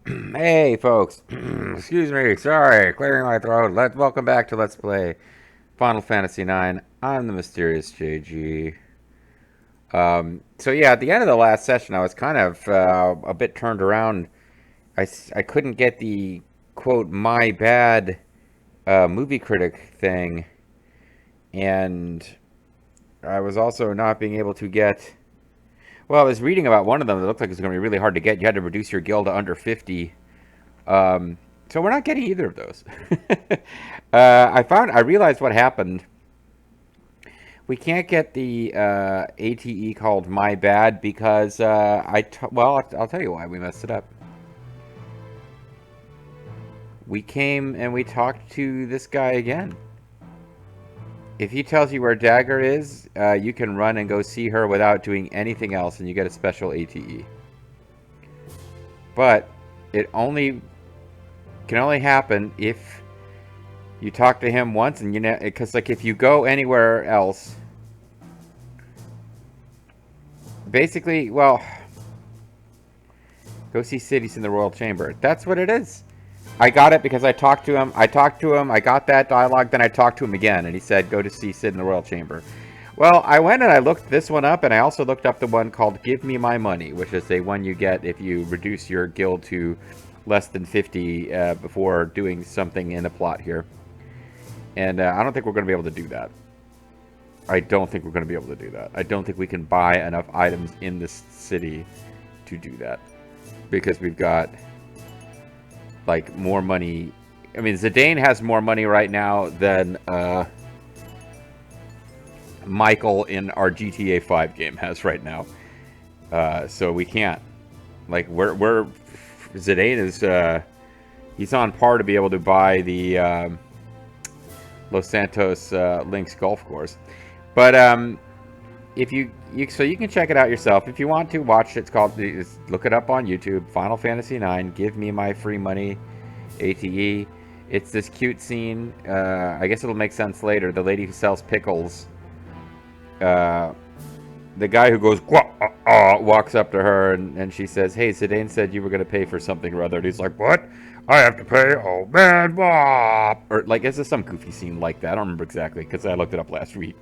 Hey, folks. Excuse me. Sorry, clearing my throat. Welcome back to Let's Play Final Fantasy IX. I'm the mysterious JG. So yeah, at the end of the last session, I was kind of a bit turned around. I couldn't get the quote "my bad" movie critic thing, and I was also not being able to get. Well, I was reading about one of them that looked like it was going to be really hard to get. You had to reduce your guild to under 50. So we're not getting either of those. I realized what happened. We can't get the ATE called My Bad because well, I'll tell you why we messed it up. We came and we talked to this guy again. If he tells you where Dagger is, you can run and go see her without doing anything else, and you get a special ATE. But it only can only happen if you talk to him once, and you know, because like if you go anywhere else, basically, well, go see cities in the Royal Chamber. That's what it is. I got it because I talked to him. I got that dialogue, then I talked to him again, and he said, go to see Sid in the Royal Chamber. Well, I went and I looked this one up, and I also looked up the one called Give Me My Money, which is the one you get if you reduce your guild to less than 50 before doing something in the plot here. And I don't think we're going to be able to do that. I don't think we're going to be able to do that. I don't think we can buy enough items in this city to do that. Because we've got, like, more money. I mean, Zidane has more money right now than Michael in our GTA 5 game has right now. So we can't. Like, Zidane is, he's on par to be able to buy the Los Santos Links Golf Course. But if so you can check it out yourself if you want to watch it. It's called, look it up on YouTube, Final Fantasy IX, Give Me My Free Money, ATE. It's this cute scene. I guess it'll make sense later. The lady who sells pickles, the guy who goes walks up to her, and she says, "Hey, Zidane said you were going to pay for something or other." And he's like, "What? I have to pay? Oh man, Bob!" Or like, it's just some goofy scene like that. I don't remember exactly because I looked it up last week.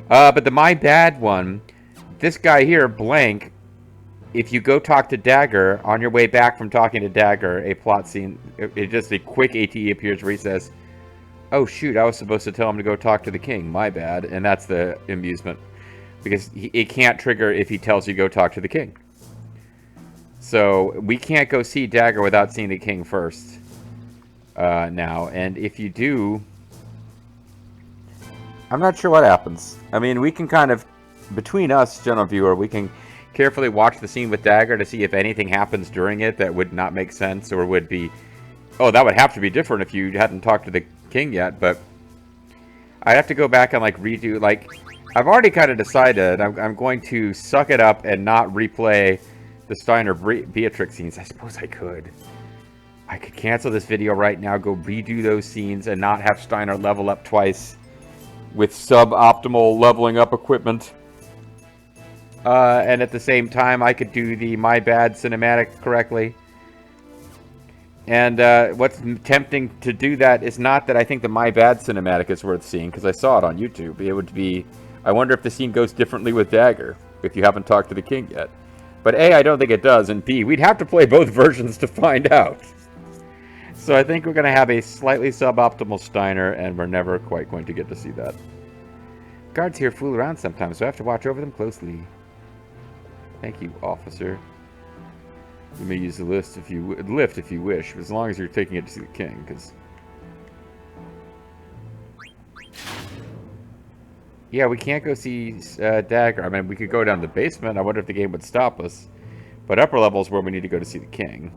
But the My Bad one, this guy here, Blank, if you go talk to Dagger, on your way back from talking to Dagger, a plot scene, it just a quick ATE appears where he says, "Oh shoot, I was supposed to tell him to go talk to the king, my bad." And that's the amusement. Because it can't trigger if he tells you go talk to the king. So we can't go see Dagger without seeing the king first now. And if you do, I'm not sure what happens. I mean, we can kind of, between us, general viewer, we can carefully watch the scene with Dagger to see if anything happens during it that would not make sense or would be, oh, that would have to be different if you hadn't talked to the king yet. But I'd have to go back and like redo, like, I've already kind of decided I'm going to suck it up and not replay the Steiner Beatrix scenes. I suppose I could. I could cancel this video right now, go redo those scenes, and not have Steiner level up twice with suboptimal leveling up equipment. And at the same time, I could do the My Bad cinematic correctly. And what's tempting to do that is not that I think the My Bad cinematic is worth seeing, because I saw it on YouTube. It would be, I wonder if the scene goes differently with Dagger, if you haven't talked to the king yet. But A, I don't think it does, and B, we'd have to play both versions to find out. So I think we're going to have a slightly suboptimal Steiner, and we're never quite going to get to see that. Guards here fool around sometimes, so I have to watch over them closely. Thank you, officer. You may use the lift if you wish, as long as you're taking it to see the king, because... Yeah, we can't go see Dagger. I mean, we could go down to the basement. I wonder if the game would stop us. But upper level is where we need to go to see the king.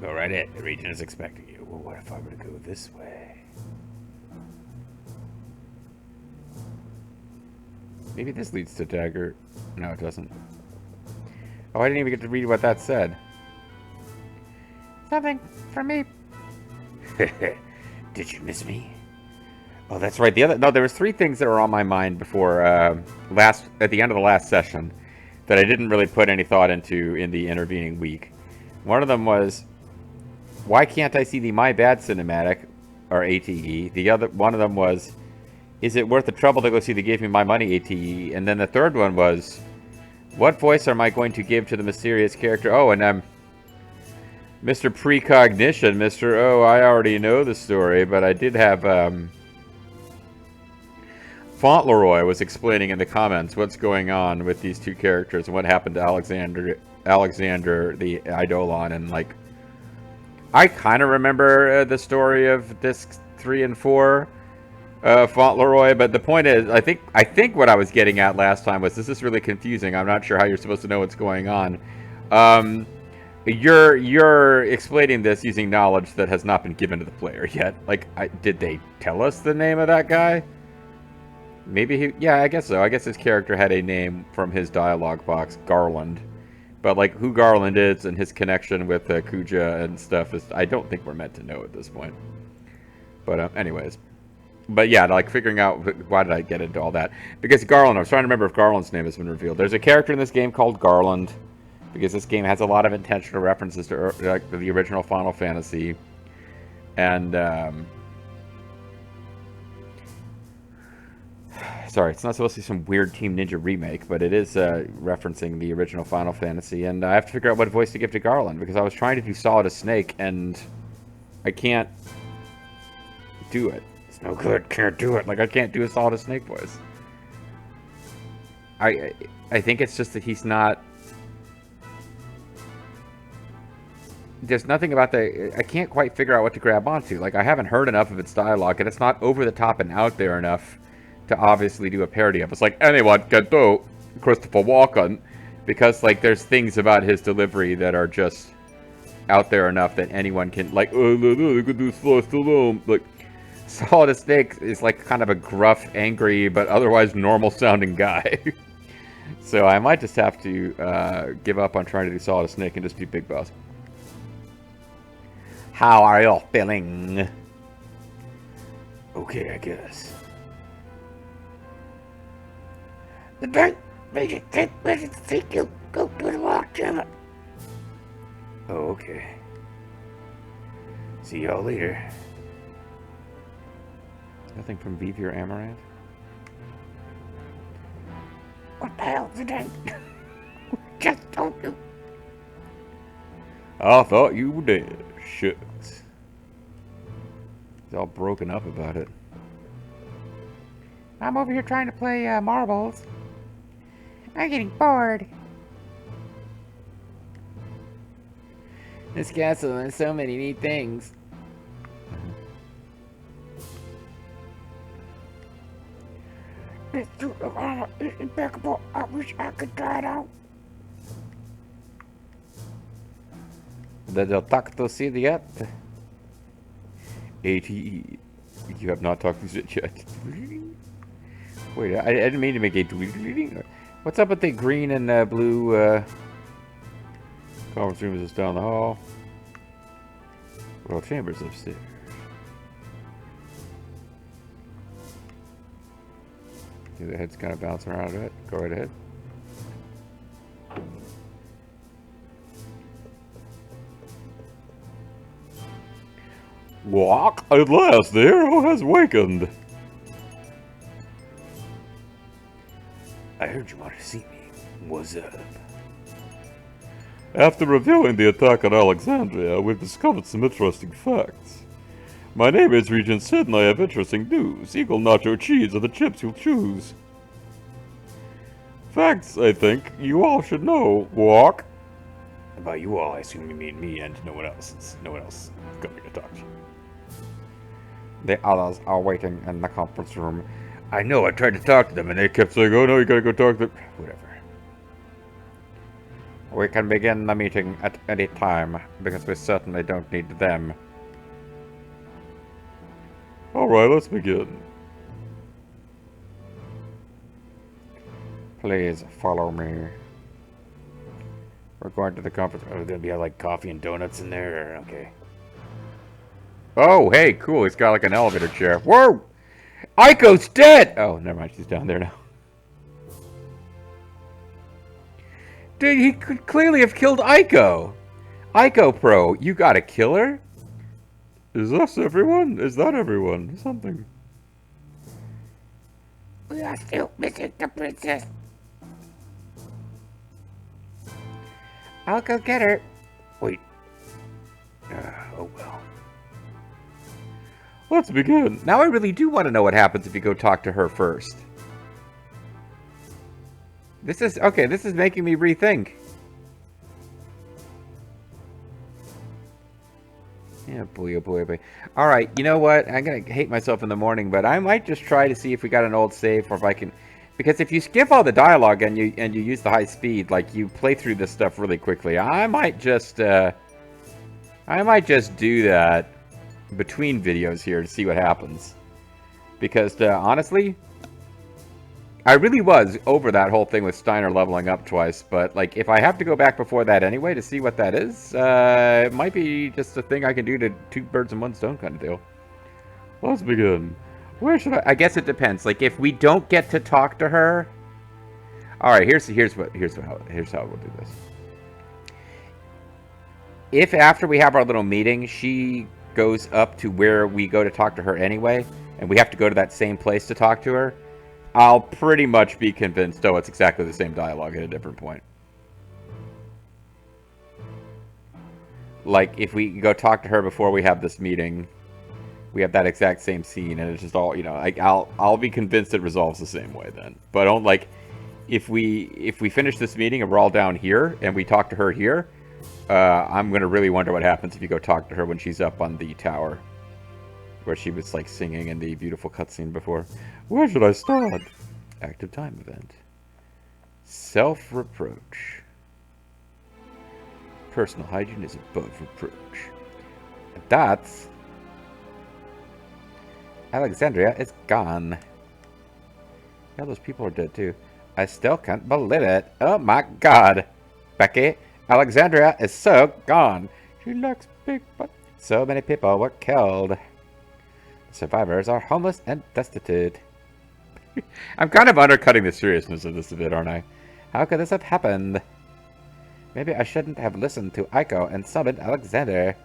Go right in. The region is expecting you. Well, what if I were to go this way? Maybe this leads to Dagger. No, it doesn't. Oh, I didn't even get to read what that said. Something for me. Did you miss me? Oh, that's right. No, there was three things that were on my mind before at the end of the last session that I didn't really put any thought into in the intervening week. One of them was, why can't I see the My Bad cinematic, or ATE? The other one of them was, is it worth the trouble to go see the Give Me My Money ATE? And then the third one was, what voice am I going to give to the mysterious character? Oh, and Mr. Precognition, Mr. Oh, I already know the story, but I did have Fauntleroy was explaining in the comments what's going on with these two characters and what happened to Alexander the Eidolon, and like, I kind of remember the story of discs 3 and 4, Fauntleroy, but the point is, I think what I was getting at last time was, this is really confusing. I'm not sure how you're supposed to know what's going on. You're explaining this using knowledge that has not been given to the player yet. Like, did they tell us the name of that guy? Maybe yeah, I guess so. I guess his character had a name from his dialogue box, Garland. But, like, who Garland is and his connection with Kuja and stuff, I don't think we're meant to know at this point. But, anyways. But, yeah, like, figuring out, why did I get into all that? Because Garland, I was trying to remember if Garland's name has been revealed. There's a character in this game called Garland, because this game has a lot of intentional references to, like, the original Final Fantasy. And, sorry, it's not supposed to be some weird Team Ninja remake, but it is referencing the original Final Fantasy, and I have to figure out what voice to give to Garland, because I was trying to do Solid as Snake, and I can't do it. It's no good, can't do it. Like, I can't do a Solid as Snake voice. I think it's just that he's not... There's nothing about I can't quite figure out what to grab onto. Like, I haven't heard enough of its dialogue, and it's not over the top and out there enough to obviously do a parody of. It's like, anyone can do Christopher Walken, because, like, there's things about his delivery that are just out there enough that anyone can, like, oh, no, you could do Stallone. Like, Solid as Snake is, like, kind of a gruff, angry, but otherwise normal-sounding guy. So I might just have to give up on trying to do Solid as Snake and just do Big Boss. How are you feeling? Okay, I guess. The bank made it take with it, think you'll go to the walk, damn it. Oh, okay. See y'all later. Nothing from Vivi or Amaranth? What the hell did I just told you? I thought you were dead. Shucks. He's all broken up about it. I'm over here trying to play marbles. I'm getting bored. This castle has so many neat things. This suit of armor is impeccable. I wish I could try it out. Did you talk to Sid yet? ATE. You have not talked to Sid yet. Wait, I didn't mean to make a tweet. What's up with the green and blue conference room? Is down the hall? Royal Chambers upstairs. See, the head's kind of bouncing around a bit. Go right ahead. Walk at last, the hero has wakened. I heard you wanted to see me. What's up? After reviewing the attack on Alexandria, we've discovered some interesting facts. My name is Regent Sid, and I have interesting news. Eagle nacho cheese are the chips you'll choose. Facts, I think, you all should know. Walk. By you all, I assume you mean me and no one else. Since no one else is coming to talk to you. The others are waiting in the conference room. I know, I tried to talk to them, and they kept saying, oh no, you gotta go talk to them. Whatever. We can begin the meeting at any time, because we certainly don't need them. Alright, let's begin. Please follow me. We're going to the conference. Oh, there's gonna be like coffee and donuts in there? Okay. Oh, hey, cool. He's got like an elevator chair. Whoa! Aiko's dead! Oh, never mind. She's down there now. Dude, he could clearly have killed Aiko. Aiko Pro, you gotta kill her? Is this everyone? Is that everyone? Something. We are still missing the princess. I'll go get her. Wait. Oh well. Let's begin. Now I really do want to know what happens if you go talk to her first. This is making me rethink. Yeah, boy, oh boy, oh boy. Alright, you know what? I'm gonna hate myself in the morning, but I might just try to see if we got an old save or if I can, because if you skip all the dialogue and you use the high speed, like you play through this stuff really quickly, I might just do that between videos here to see what happens. Because honestly, I really was over that whole thing with Steiner leveling up twice, but like if I have to go back before that anyway to see what that is, it might be just a thing I can do to two birds in one stone kind of deal. Let's begin. Where should I guess it depends. Like if we don't get to talk to her. Alright, here's how we'll do this. If after we have our little meeting, she goes up to where we go to talk to her anyway, and we have to go to that same place to talk to her, I'll pretty much be convinced, oh, it's exactly the same dialogue at a different point. Like, if we go talk to her before we have this meeting, we have that exact same scene, and it's just all, you know, like, I'll be convinced it resolves the same way then. But don't, like, if we finish this meeting and we're all down here, and we talk to her here, I'm going to really wonder what happens if you go talk to her when she's up on the tower. Where she was, like, singing in the beautiful cutscene before. Where should I start? Active time event. Self-reproach. Personal hygiene is above reproach. That's... Alexandria is gone. Yeah, those people are dead, too. I still can't believe it. Oh, my God. Becky, Alexandria is so gone. She looks big, but so many people were killed. Survivors are homeless and destitute. I'm kind of undercutting the seriousness of this a bit, aren't I? How could this have happened? Maybe I shouldn't have listened to Aiko and summoned Alexander.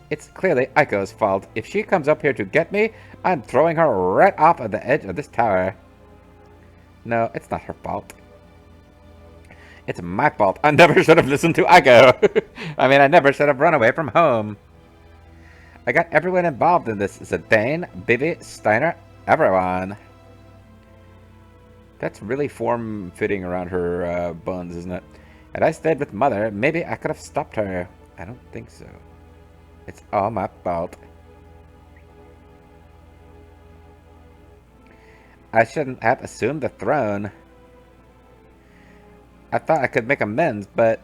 It's clearly Aiko's fault. If she comes up here to get me, I'm throwing her right off of the edge of this tower. No, it's not her fault. It's my fault. I never should have listened to Aiko. I mean, I never should have run away from home. I got everyone involved in this. Zidane, Bibi, Steiner, everyone. That's really form-fitting around her buns, isn't it? Had I stayed with Mother, maybe I could have stopped her. I don't think so. It's all my fault. I shouldn't have assumed the throne. I thought I could make amends, but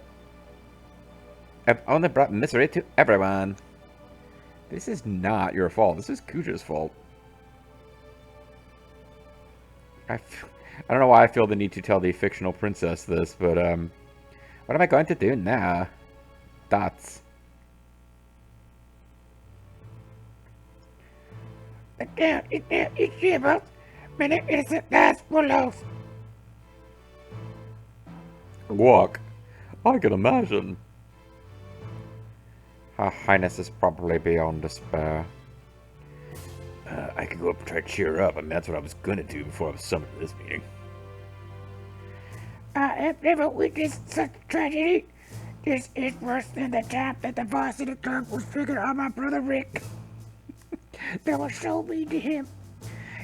I've only brought misery to everyone. This is not your fault. This is Kuja's fault. I don't know why I feel the need to tell the fictional princess this, but what am I going to do now? Dots. The town is now in shambles. Many innocent lives were lost. Walk. I can imagine. Her Highness is probably beyond despair. I could go up and try to cheer her up. I mean, that's what I was going to do before I was summoned to this meeting. I have never witnessed such tragedy. This is worse than the time that the varsity club was figured on my brother Rick. They were so mean to him.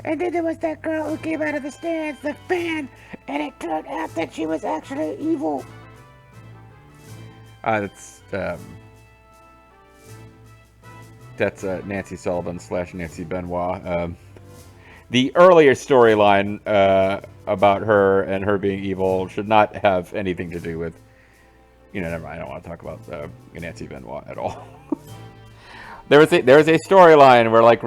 And then there was that girl who came out of the stands, the fan, and it turned out that she was actually evil. That's Nancy Sullivan / Nancy Benoit. The earlier storyline about her and her being evil should not have anything to do with, you know, never mind, I don't want to talk about Nancy Benoit at all. There was a storyline where like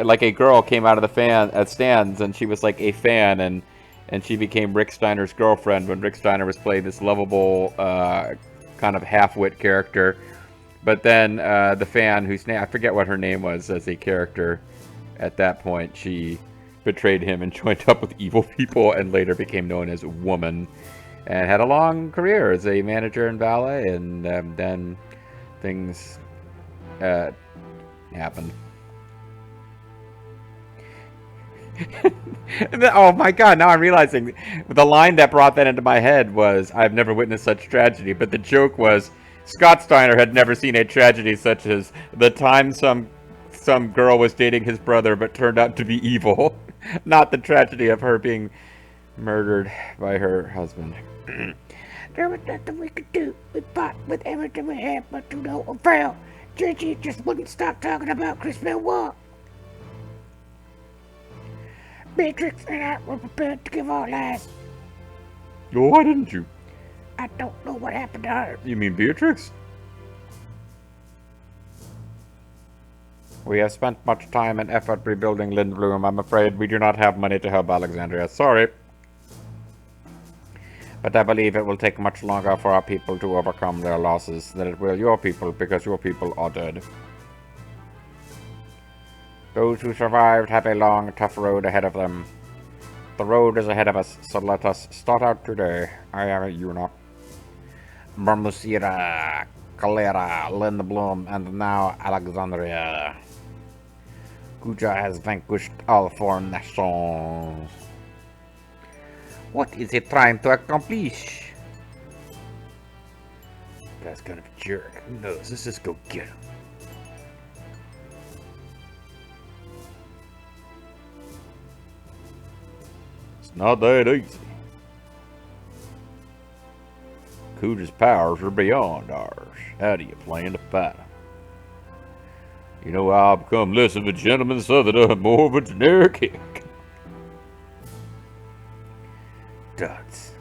like a girl came out of the stands and she was like a fan and she became Rick Steiner's girlfriend when Rick Steiner was playing this lovable kind of half-wit character. But then the fan, whose name I forget what her name was as a character, at that point she betrayed him and joined up with evil people, and later became known as Woman, and had a long career as a manager in ballet. And then things happened. Oh my god, now I'm realizing the line that brought that into my head was, "I've never witnessed such tragedy," but the joke was Scott Steiner had never seen a tragedy such as the time some girl was dating his brother but turned out to be evil. Not the tragedy of her being murdered by her husband. There was nothing we could do. We fought with everything we had, but to no avail. Gigi just wouldn't stop talking about Chris Benoit. Beatrix and I were prepared to give our lives. Oh, why didn't you? I don't know what happened to her. You mean Beatrix? We have spent much time and effort rebuilding Lindblom. I'm afraid we do not have money to help Alexandria. Sorry. But I believe it will take much longer for our people to overcome their losses than it will your people, because your people are dead. Those who survived have a long, tough road ahead of them. The road is ahead of us, so let us start out today. I am Yuna, Mermusira, Calera, Lindblom, and now Alexandria. Kuja has vanquished all four nations. What is he trying to accomplish? That's kind of a jerk. Who knows? Let's just go get him. It's not that easy. Kuja's powers are beyond ours. How do you plan to fight him? You know, I'll become less of a gentleman so that I'm more of a generic hick. Duds.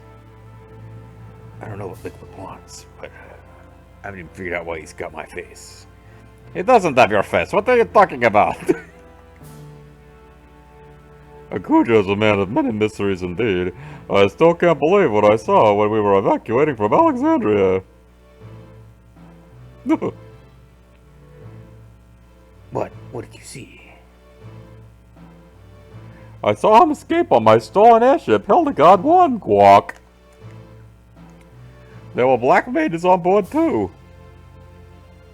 I don't know what Liquid wants, but I haven't even figured out why he's got my face. It doesn't have your face. What are you talking about? Kuja is a man of many mysteries indeed. I still can't believe what I saw when we were evacuating from Alexandria. What? What did you see? I saw him escape on my stolen airship, Hildegard 1, Guac. There were black mages on board too.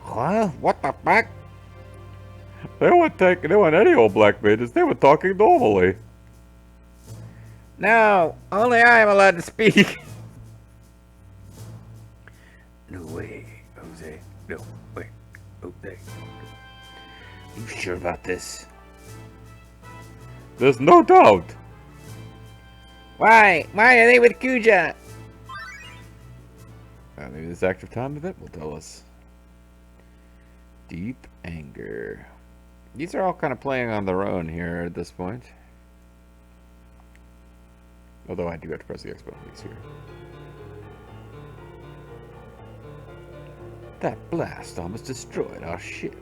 Huh? What the fuck? They weren't any old black mages, they were talking normally. No, only I am allowed to speak. No way, Jose. No, wait. Oh, there. You sure about this? There's no doubt. Why? Why are they with Kuja? Maybe this active time event will tell us. Deep anger. These are all kind of playing on their own here at this point. Although I do have to press the X button here. That blast almost destroyed our ship.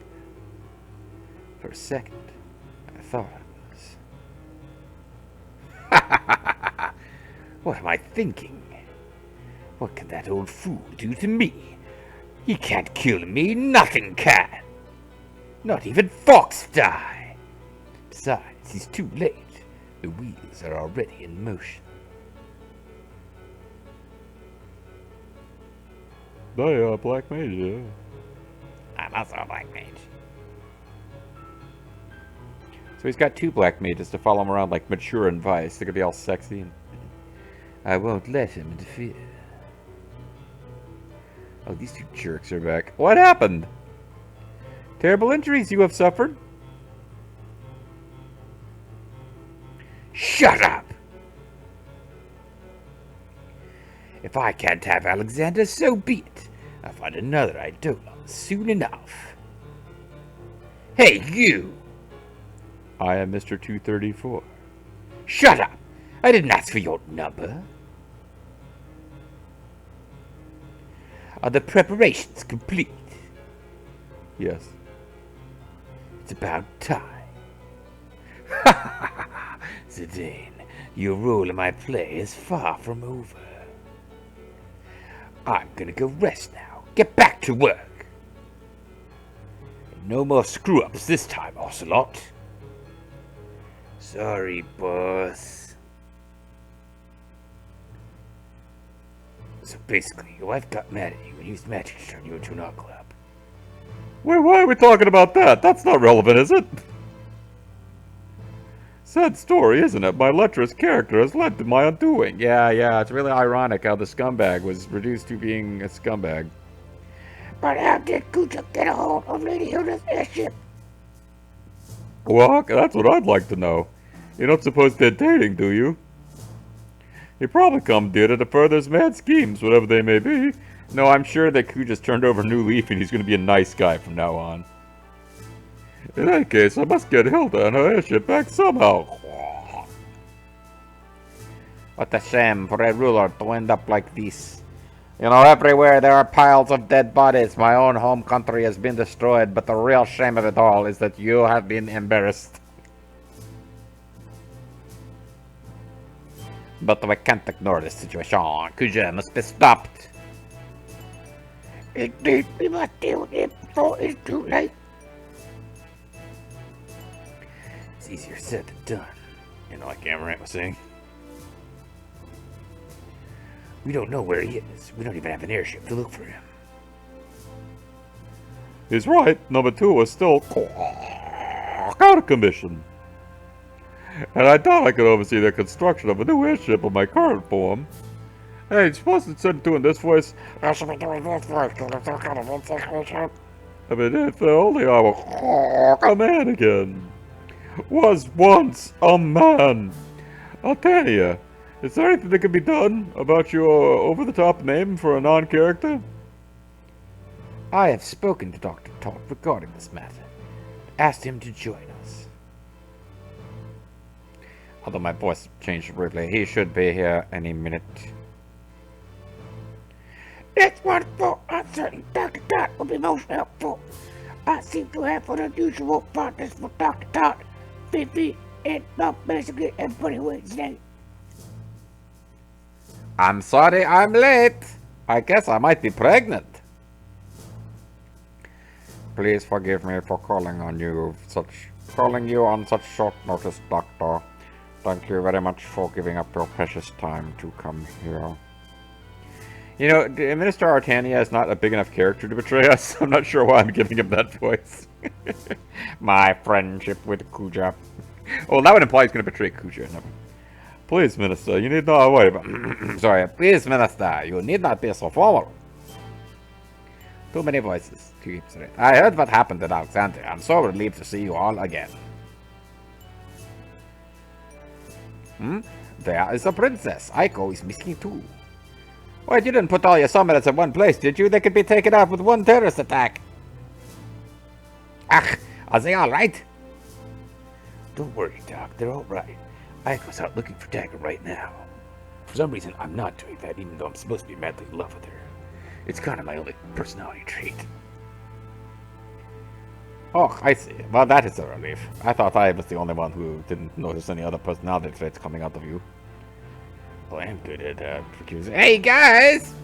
For a second, I thought it was. What am I thinking? What can that old fool do to me? He can't kill me, nothing can. Not even Fox die. Besides, he's too late. The wheels are already in motion. They are black mage, yeah. I'm also a black mage. So he's got two black mages to follow him around like Mature and Vice. They're gonna be all sexy and I won't let him interfere. Oh, these two jerks are back. What happened? Terrible injuries you have suffered. Shut up! If I can't have Alexander, so be it. I'll find another Eidolon soon enough. Hey, you! I am Mr. 234. Shut up! I didn't ask for your number. Are the preparations complete? Yes. It's about time. Ha ha ha ha! Zidane, your role in my play is far from over. I'm gonna go rest now. Get back to work. No more screw-ups this time, Ocelot. Sorry, boss. So basically, your wife got mad at you and used magic to turn you into an Ocelot. Wait, why are we talking about that? That's not relevant, is it? Sad story, isn't it? My lecherous character has led to my undoing. Yeah, it's really ironic how the scumbag was reduced to being a scumbag. But how did Kuja get a hold of Lady Hilda's airship? Well, that's what I'd like to know. You don't suppose they're dating, do you? He probably commandeered to further his mad schemes, whatever they may be. No, I'm sure that Kuja's turned over a new leaf and he's going to be a nice guy from now on. In any case, I must get Hilda and her airship back somehow. What a shame for a ruler to end up like this. You know, everywhere there are piles of dead bodies. My own home country has been destroyed, but the real shame of it all is that you have been embarrassed. But we can't ignore this situation. Kuja must be stopped. Indeed, we must deal with it before it's too late. It's easier said than done. You know, like Amaranth was saying. We don't know where he is. We don't even have an airship to look for him. He's right. Number 2 was still out of commission. And I thought I could oversee the construction of a new airship in my current form. Hey, you're supposed to send to in this voice. I should be doing this voice because it's some kind of insect creature. I mean, if only I were a man again. Was once a man. Altania, is there anything that can be done about your over-the-top name for a non-character? I have spoken to Dr. Todd regarding this matter. Asked him to join us. Although my voice changed briefly, he should be here any minute. That's wonderful. I'm certain Dr. Todd will be most helpful. I seem to have an unusual partners with Dr. Todd, Fifi, and basically everybody Wednesday. I'm sorry I'm late. I guess I might be pregnant. Please forgive me for calling you on such short notice, Doctor. Thank you very much for giving up your precious time to come here. You know, Minister Artania is not a big enough character to betray us. I'm not sure why I'm giving him that voice. My friendship with Kuja. Well, that would imply he's going to betray Kuja. Never. Please, Minister, you need not worry about... Sorry, please, Minister, you need not be so formal. Too many voices to keep straight. I heard what happened at Alexandria. I'm so relieved to see you all again. There is a princess. Aiko is missing too. Wait, you didn't put all your summoners in one place, did you? They could be taken out with one terrorist attack. Ach, are they all right? Don't worry, Doc. They're all right. Aiko's out looking for Dagger right now. For some reason, I'm not doing that, even though I'm supposed to be madly in love with her. It's kind of my only personality trait. Oh, I see. Well, that is a relief. I thought I was the only one who didn't notice any other personality traits coming out of you. Well, I am good at recusing. Hey, guys!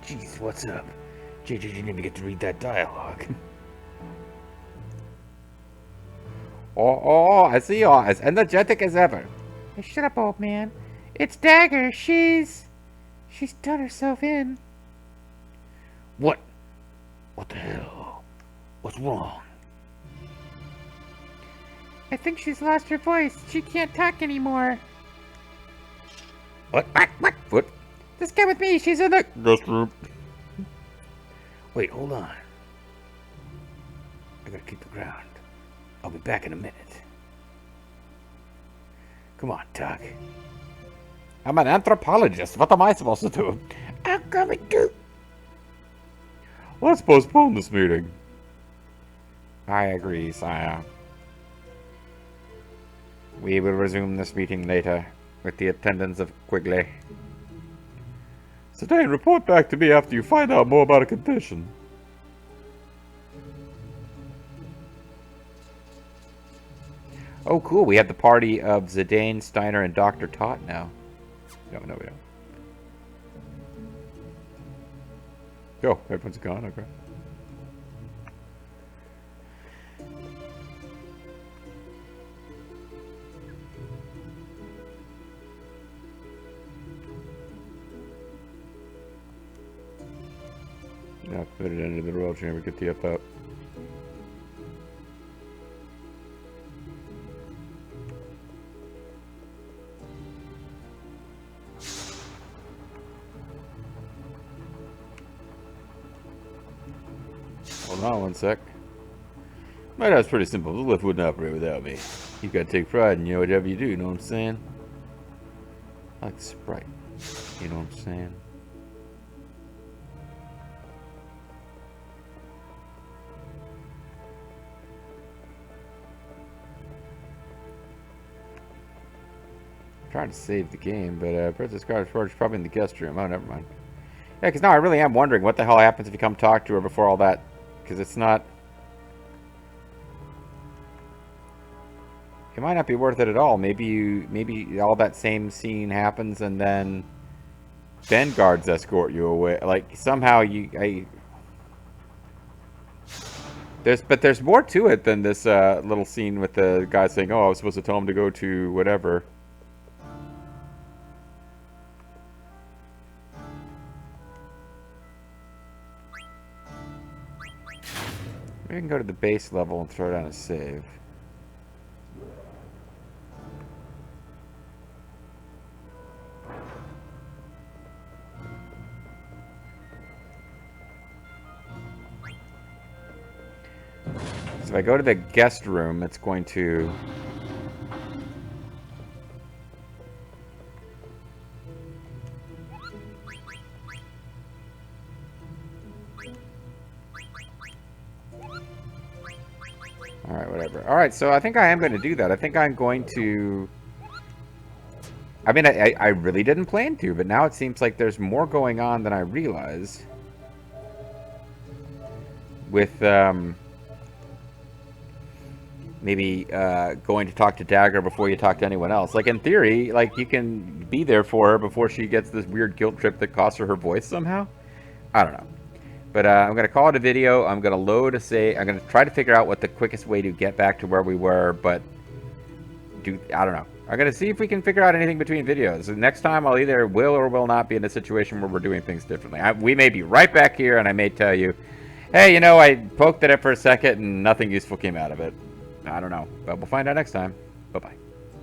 Jeez, what's up? JJ didn't even get to read that dialogue. Oh, I see you all as energetic as ever. Hey, shut up, old man. It's Dagger. She's done herself in. What? What the hell? What's wrong? I think she's lost her voice. She can't talk anymore. What? Just come with me. She's in the guest room. Wait, hold on. I gotta keep the ground. I'll be back in a minute. Come on, Doc. I'm an anthropologist. What am I supposed to do? I'm coming too. Let's postpone this meeting. I agree, sire. We will resume this meeting later with the attendance of Quigley. Sedane, report back to me after you find out more about a condition. Oh, cool. We have the party of Zidane, Steiner, and Dr. Tot now. No, we don't. Oh, everyone's gone? Okay. Now committed into the royal chamber. Get the F out. Hold on one sec. My dad's pretty simple. The lift wouldn't operate without me. You gotta take pride in whatever you do, you know what I'm saying? I like Sprite. You know what I'm saying? I'm trying to save the game, but Princess Scarlet's Forge is probably in the guest room. Oh, never mind. Yeah, because now I really am wondering what the hell happens if you come talk to her before all that. Because it's not... It might not be worth it at all. Maybe all that same scene happens and then guards escort you away. Like, somehow there's more to it than this little scene with the guy saying, oh, I was supposed to tell him to go to whatever. We can go to the base level and throw down a save. So if I go to the guest room, it's going to... Alright, whatever. Alright, so I think I am going to do that. I think I'm going to... I mean, I really didn't plan to, but now it seems like there's more going on than I realized. With, maybe going to talk to Dagger before you talk to anyone else. Like, in theory, like, you can be there for her before she gets this weird guilt trip that costs her voice somehow. I don't know. But I'm going to call it a video. I'm going to load a save. I'm going to try to figure out what the quickest way to get back to where we were, but I don't know. I'm going to see if we can figure out anything between videos. And next time, I'll either will or will not be in a situation where we're doing things differently. We may be right back here, and I may tell you, hey, you know, I poked at it for a second, and nothing useful came out of it. I don't know. But we'll find out next time. Bye-bye.